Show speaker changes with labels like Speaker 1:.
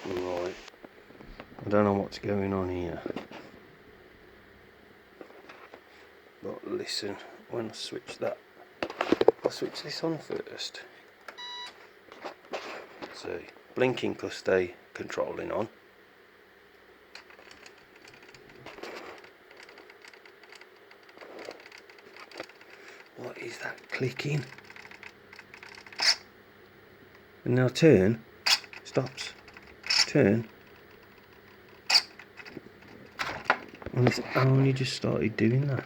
Speaker 1: Right, I don't know what's going on here, but listen, when I switch that, I'll switch this on first. See, blinking could stay controlling on. What is that clicking? And now turn, stops, turn. And it's only just started doing that.